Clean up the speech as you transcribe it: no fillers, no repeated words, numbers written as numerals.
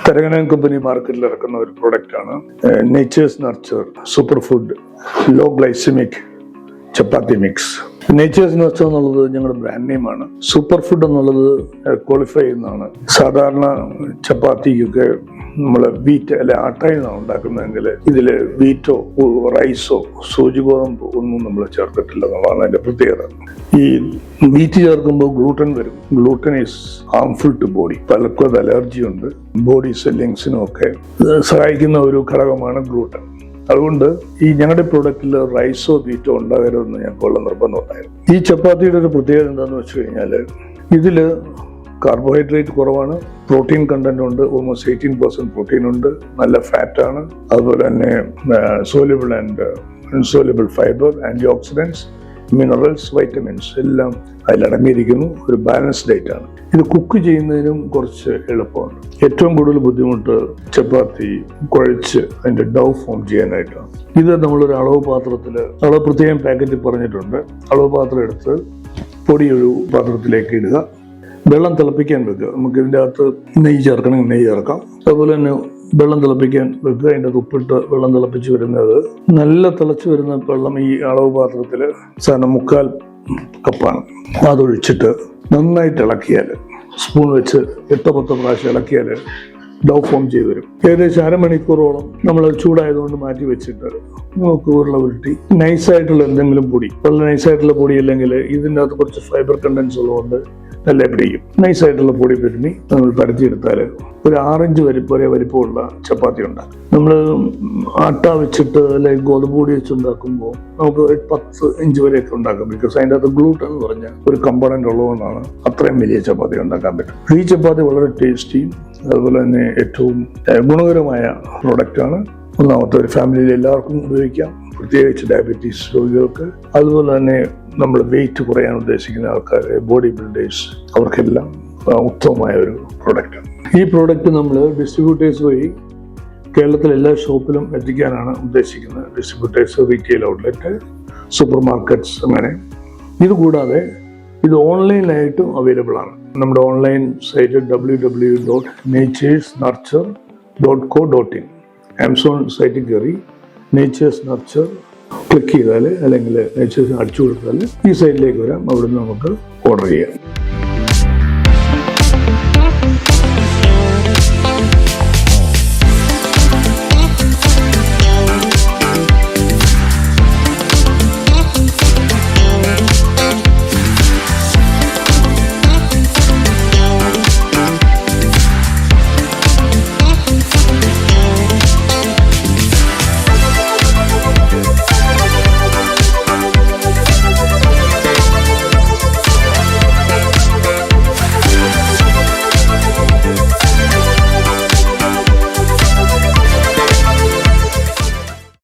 തരകന company മാർക്കറ്റിൽ ഇറക്കുന്ന ഒരു പ്രൊഡക്റ്റാണ് nature's nurture super food low glycemic chapati mix. Nature's nurture എന്നുള്ളത് ഞങ്ങളുടെ ബ്രാൻഡ് നെയിമാണ്. സൂപ്പർ ഫുഡ് എന്നുള്ളത് ക്വാളിഫൈ ചെയ്യുന്നതാണ്. സാധാരണ ചപ്പാത്തിക്കൊക്കെ നമ്മൾ വീറ്റ് അല്ലെ ആട്ടയിൽ നിന്നാണ് ഉണ്ടാക്കുന്നതെങ്കിൽ ഇതിൽ വീറ്റോ റൈസോ സൂചിഗോതമ്പോ ഒന്നും നമ്മൾ ചേർത്തിട്ടില്ല എന്നുള്ളതാണ് അതിന്റെ പ്രത്യേകത. ഈ വീറ്റ് ചേർക്കുമ്പോൾ ഗ്ലൂട്ടൻ വരും. Gluten is harmful to body. പലർക്കും അത് അലർജി ഉണ്ട്. ബോഡി സെല്ലിങ്സിനും ഒക്കെ സഹായിക്കുന്ന ഒരു ഘടകമാണ് ഗ്ലൂട്ടൻ. അതുകൊണ്ട് ഈ ഞങ്ങളുടെ പ്രോഡക്റ്റിൽ റൈസോ വീറ്റോ ഉണ്ടാകരുതെന്ന് ഞങ്ങൾക്കുള്ള നിർബന്ധം ഉണ്ടായിരുന്നു. ഈ ചപ്പാത്തിയുടെ ഒരു പ്രത്യേകത എന്താണെന്ന് വെച്ച് കഴിഞ്ഞാൽ ഇതിൽ കാർബോഹൈഡ്രേറ്റ് കുറവാണ്, പ്രോട്ടീൻ കണ്ടന്റ് ഉണ്ട്, ഓൾമോസ്റ്റ് 18% പ്രോട്ടീൻ ഉണ്ട്, നല്ല ഫാറ്റാണ്, അതുപോലെ തന്നെ soluble and insoluble fibre, antioxidants, minerals, vitamins എല്ലാം അതിലടങ്ങിയിരിക്കുന്നു. ഒരു ബാലൻസ്ഡ് ഡയറ്റ് ആണ്. ഇത് കുക്ക് ചെയ്യുന്നതിനും കുറച്ച് എളുപ്പമാണ്. ഏറ്റവും കൂടുതൽ ബുദ്ധിമുട്ട് ചപ്പാത്തി കുഴച്ച് അതിന്റെ ഡൗ ഫോം ചെയ്യാനായിട്ടാണ്. ഇത് നമ്മളൊരു അളവ് പാത്രത്തിൽ, അളവ് പ്രത്യേകം പാക്കറ്റിൽ പറഞ്ഞിട്ടുണ്ട്, അളവ് പാത്രം എടുത്ത് പൊടി ഒരു പാത്രത്തിലേക്ക് ഇടുക, വെള്ളം തിളപ്പിക്കാൻ വെക്കുക. നമുക്ക് ഇതിൻ്റെ അകത്ത് നെയ്യ് ചേർക്കണമെങ്കിൽ നെയ്യ് ചേർക്കാം. അതുപോലെ തന്നെ വെള്ളം തിളപ്പിക്കാൻ വെക്കുക. അതിൻ്റെ ഉപ്പിട്ട് വെള്ളം തിളപ്പിച്ച് വരുന്നത്, നല്ല തിളച്ച് വരുന്ന വെള്ളം ഈ അളവ് പാത്രത്തിൽ സാധാരണ 3/4 കപ്പാണ്. അതൊഴിച്ചിട്ട് നന്നായിട്ട് ഇളക്കിയാൽ, സ്പൂൺ വെച്ച് 8-10 പ്രാവശ്യം ഇളക്കിയാൽ ഡൗ ഫോം ചെയ്ത് വരും. ഏകദേശം അരമണിക്കൂറോളം നമ്മൾ ചൂടായതുകൊണ്ട് മാറ്റി വെച്ചിട്ട് നമുക്ക് ഉരുള ഉരുട്ടി നൈസായിട്ടുള്ള എന്തെങ്കിലും പൊടി, വളരെ നൈസായിട്ടുള്ള പൊടി അല്ലെങ്കിൽ ഇതിൻ്റെ അകത്ത് കുറച്ച് ഫൈബർ കണ്ടൻസ് ഉള്ളതുകൊണ്ട് നല്ല പിടിക്കും. നൈസായിട്ടുള്ള പൊടി പെരുമി നമ്മൾ പരത്തിയെടുത്താൽ ഒരു 6 ഇഞ്ച് വരെ വലിപ്പമുള്ള ചപ്പാത്തി ഉണ്ടാക്കും. നമ്മൾ ആട്ട വെച്ചിട്ട് അല്ലെങ്കിൽ ഗോതമ്പ് പൊടി വെച്ച് ഉണ്ടാക്കുമ്പോൾ നമുക്ക് 10 ഇഞ്ച് വരെയൊക്കെ ഉണ്ടാക്കാം. ബിക്കോസ് അതിൻ്റെ അകത്ത് ഗ്ലൂട്ടൻ എന്ന് പറഞ്ഞ ഒരു കമ്പോണന്റ് ഉള്ളതുകൊണ്ടാണ് അത്രയും വലിയ ചപ്പാത്തി ഉണ്ടാക്കാൻ പറ്റും. ഈ ചപ്പാത്തി വളരെ ടേസ്റ്റിയും അതുപോലെ തന്നെ ഏറ്റവും ഗുണകരമായ പ്രോഡക്റ്റാണ്. ഒന്നാമത്തെ, ഒരു ഫാമിലിയിൽ എല്ലാവർക്കും ഉപയോഗിക്കാം, പ്രത്യേകിച്ച് ഡയബറ്റീസ് രോഗികൾക്ക്, അതുപോലെ തന്നെ നമ്മൾ വെയിറ്റ് കുറയാൻ ഉദ്ദേശിക്കുന്ന ആൾക്കാർ, ബോഡി ബിൽഡേഴ്സ്, അവർക്കെല്ലാം ഉത്തമമായ ഒരു പ്രോഡക്റ്റാണ്. ഈ പ്രോഡക്റ്റ് നമ്മൾ ഡിസ്ട്രിബ്യൂട്ടേഴ്സ് വഴി കേരളത്തിലെ എല്ലാ ഷോപ്പിലും എത്തിക്കാനാണ് ഉദ്ദേശിക്കുന്നത്. Distributors, retail outlet, super markets, അങ്ങനെ. ഇതുകൂടാതെ ഇത് ഓൺലൈനായിട്ടും അവൈലബിൾ ആണ്. നമ്മുടെ ഓൺലൈൻ സൈറ്റ് www.naturesnurture.co.in, ആമസോൺ സൈറ്റിൽ കയറി നേച്ചേഴ്സ് നർച്ചർ ക്ലിക്ക് ചെയ്താൽ അല്ലെങ്കിൽ നേച്ചേഴ്സ് അടിച്ചു കൊടുത്താൽ ഈ സൈറ്റിലേക്ക് വരാം. അവിടുന്ന് നമുക്ക് ഓർഡർ ചെയ്യാം.